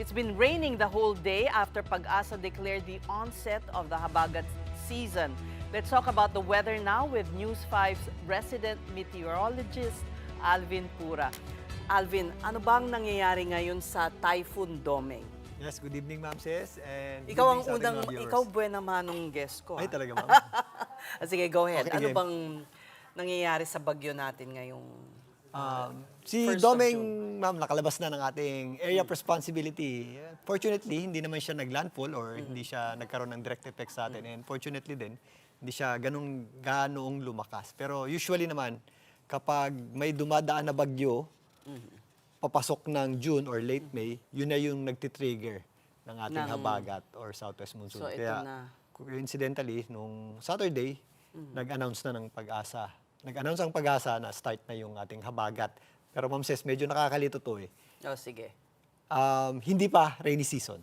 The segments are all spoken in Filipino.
It's been raining the whole day after Pag-asa declared the onset of the habagat season. Let's talk about the weather now with News 5's resident meteorologist, Alvin Pura. Alvin, ano bang nangyayari ngayon sa Typhoon Domeng? Yes, good evening, Ma'am Ses. And good Ikaw ang evening sa ating unang, mga viewers. ikaw buena manong guest ko. Ay, talaga, Ma'am. Sige, go ahead. Okay, Ano game. bang nangyayari sa bagyo natin ngayong Si 1st of Domeng, June? Ma'am, nakalabas na ng ating area of responsibility. Fortunately, hindi naman siya naglandfall or hindi siya nagkaroon ng direct effect sa atin. And fortunately din, hindi siya ganoong lumakas. Pero usually naman, kapag may dumadaan na bagyo, papasok ng June or late May, yun na yung nagtitrigger ng ating habagat or southwest monsoon. So, ito Kaya, na. coincidentally, nung Saturday, nag-announce na ng Pag-asa. Nag-announce ang Pag-asa na start na yung ating habagat. Pero Ma'am Ses, medyo nakakalito to eh. Oh, sige. Hindi pa rainy season.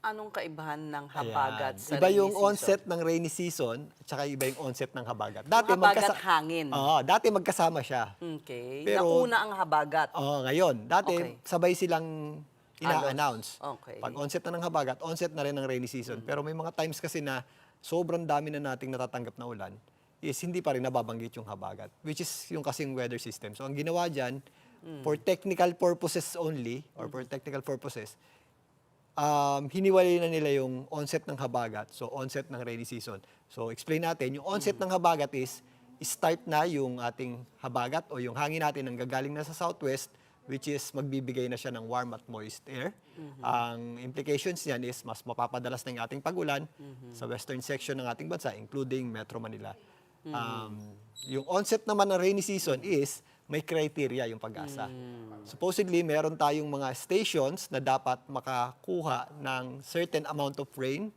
Anong kaibahan ng habagat Ayan. sa Iba rainy yung season? onset ng rainy season, at saka iba yung onset ng habagat. Dati habagat hangin. Oo, dati magkasama siya. Okay. Pero- Nauna ang habagat. Ngayon, dati Okay. sabay silang ina-announce. Okay. Pag onset na ng habagat, onset na rin ng rainy season. Pero may mga times kasi na sobrang dami na nating natatanggap na ulan, is hindi pa rin nababanggit yung habagat, which is yung kasing weather system. So ang ginawa dyan, for technical purposes only, or for technical purposes, hiniwalay na nila yung onset ng habagat, so onset ng rainy season. So explain natin, yung onset ng habagat is start na yung ating habagat o yung hangin natin ang gagaling na sa southwest, which is magbibigay na siya ng warm at moist air. Ang implications niyan is mas mapapadalas na yung ating pag-ulan sa western section ng ating bansa, including Metro Manila. Yung onset naman ng rainy season is may criteria yung Pag-asa. Supposedly, meron tayong mga stations na dapat makakuha ng certain amount of rain.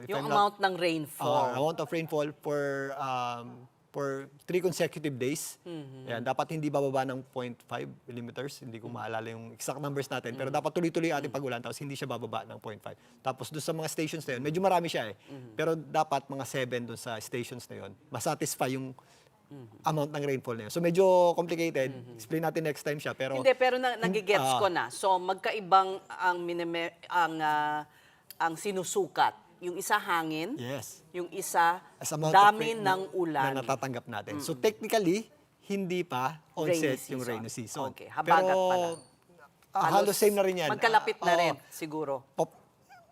If Yung I'm not- amount ng rainfall. amount of rainfall for 3 consecutive days. Yan, dapat hindi bababa ng 0.5 millimeters. Hindi ko maalala yung exact numbers natin. Pero dapat tuloy-tuloy yung ating pag-ulan, tapos hindi siya bababa ng 0.5. Tapos doon sa mga stations na yun, medyo marami siya eh. Pero dapat mga 7 doon sa stations na yun, masatisfy yung amount ng rainfall na yun. So medyo complicated. Explain natin next time siya. Pero Hindi, pero nagigets ko na. So, magkaibang ang sinusukat. Yung isa hangin, yes. yung isa As amount of dami rain ng ulan. na natatanggap natin. So technically, hindi pa onset Rainy yung season. rainy season. Okay, habagat Pero, pa lang. halos same na rin yan. Magkalapit na Oo. rin, siguro.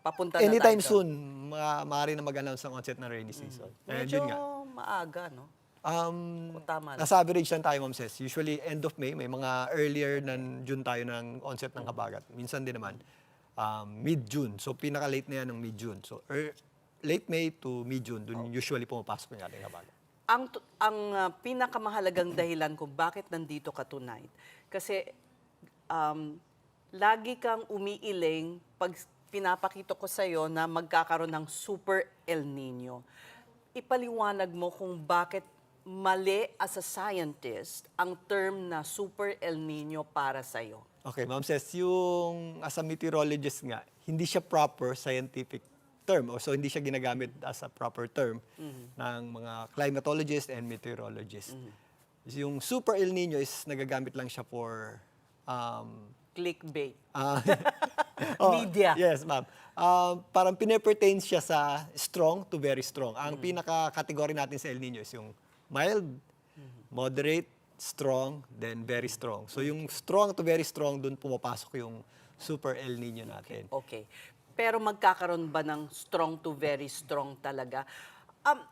Papunta na Anytime tayo. soon, maaari na mag-announce ng onset ng rainy season. And Medyo yun nga. maaga, no? O tama lang. Nasa average lang tayo, Ma'am Ses. Usually, end of May, may mga earlier ng June tayo ng onset ng habagat. Minsan din naman, mid-June. So, pinaka-late na yan ng mid-June. So, late May to mid-June, dun usually pumapasok yung ating habagat. Ang pinakamahalagang dahilan kung bakit nandito ka tonight, kasi lagi kang umiiling pag pinapakita ko sa'yo na magkakaroon ng Super El Nino. Ipaliwanag mo kung bakit mali as a scientist ang term na Super El Nino para sa'yo. Okay, Ma'am Ses, yung as a meteorologist nga, hindi siya proper scientific term. So, hindi siya ginagamit as a proper term ng mga climatologists and meteorologists. Yung Super El Nino is nagagamit lang siya for Clickbait. Media. Yes, ma'am. Parang pine-pertain siya sa strong to very strong. Ang pinaka-category natin sa El Nino is yung mild, moderate, strong, then very strong. So yung strong to very strong, dun pumapasok yung Super El Nino natin. Okay. Pero magkakaroon ba ng strong to very strong talaga?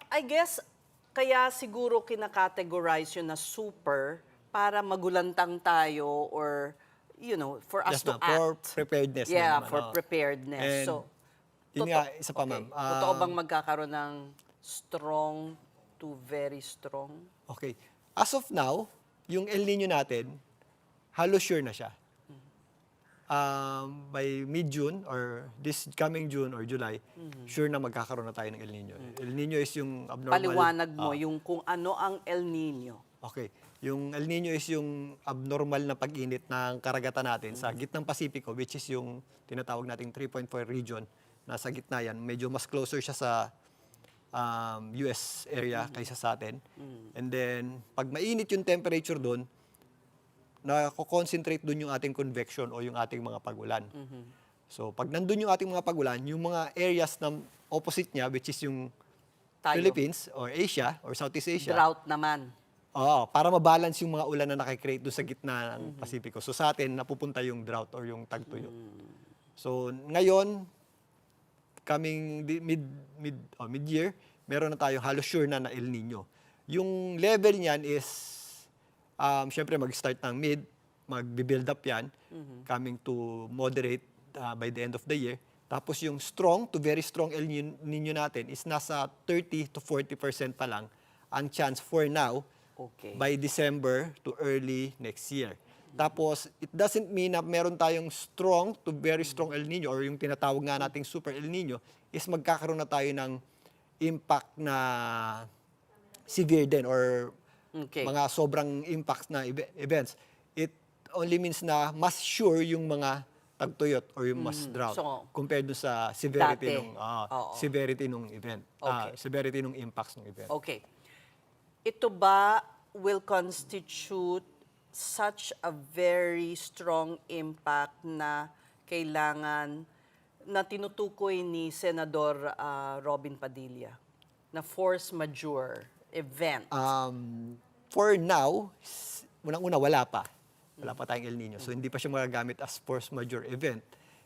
I guess, kaya siguro kinakategorize yun na super para magulantang tayo or, you know, for us Yes, to ma'am. act. For preparedness. Yeah, naman, for oo. preparedness. And So, yun nga, isa pa, ma'am. Totoo bang magkakaroon ng strong to very strong? Okay. As of now, yung El Nino natin, halos sure na siya. By mid-June or this coming June or July, sure na magkakaroon na tayo ng El Nino. El Nino is yung abnormal. Paliwanag mo yung kung ano ang El Nino. Okay. Yung El Nino is yung abnormal na pag-init ng karagatan natin sa gitnang Pasipiko, which is yung tinatawag nating 3.4 region. Nasa gitna yan. Medyo mas closer siya sa US area kaysa sa atin. And then, pag mainit yung temperature doon, nako-concentrate doon yung ating convection o yung ating mga pagulan. So, pag nandun yung ating mga pagulan, yung mga areas na opposite niya, which is yung Tayo. Philippines or Asia or Southeast Asia, Drought naman. oo, para mabalance yung mga ulan na nakikreate doon sa gitna ng Pasipiko. So, sa atin, napupunta yung drought or yung tagtuyot. So, ngayon, coming mid-year, meron na tayong halos sure na El Nino. Yung level niyan is, syempre mag-start ng mid, mag-build up yan, coming to moderate by the end of the year. Tapos yung strong to very strong El Nino natin is nasa 30 to 40% pa lang ang chance for now Okay. by December to early next year. Tapos, it doesn't mean na meron tayong strong to very strong El Nino or yung tinatawag nga nating super El Nino is magkakaroon na tayo ng impact na severe din or Okay. mga sobrang impact na events. It only means na mas sure yung mga tagtuyot or yung mas drought So, compared dun sa severity dati. nung Oo. severity nung event. Okay. Severity nung impacts ng event. Okay. Ito ba will constitute such a very strong impact na kailangan na tinutukoy ni Senador Robin Padilla na force majeure event? For now, unang-una wala pa. Wala pa tayong El Nino. So hindi pa siya magagamit as force majeure event.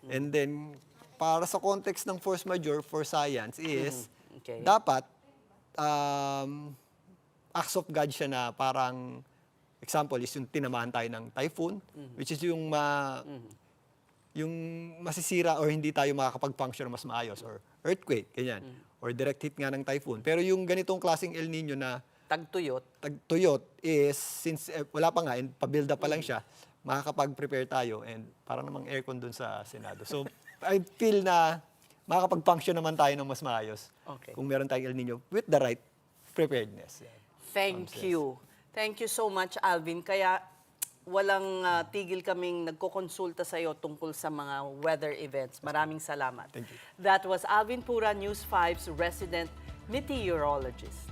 And then para sa context ng force majeure for science is Okay. dapat acts of God siya na parang example is yung tinamaan tayo ng typhoon, which is yung yung masisira or hindi tayo makakapag-function mas maayos or earthquake, ganyan. Or direct hit nga ng typhoon. Pero yung ganitong klaseng El Nino na Tagtuyot. tagtuyot is, since wala pa nga, and pa-build up pa lang siya, makakapag-prepare tayo and para namang aircon dun sa Senado. So, I feel na makakapag-function naman tayo ng mas maayos Okay. kung meron tayong El Nino with the right preparedness. Thank you. Thank you so much, Alvin. Kaya walang tigil kaming nagkokonsulta sa iyo tungkol sa mga weather events. Maraming salamat. Thank you. That was Alvin Pura, News 5's resident meteorologist.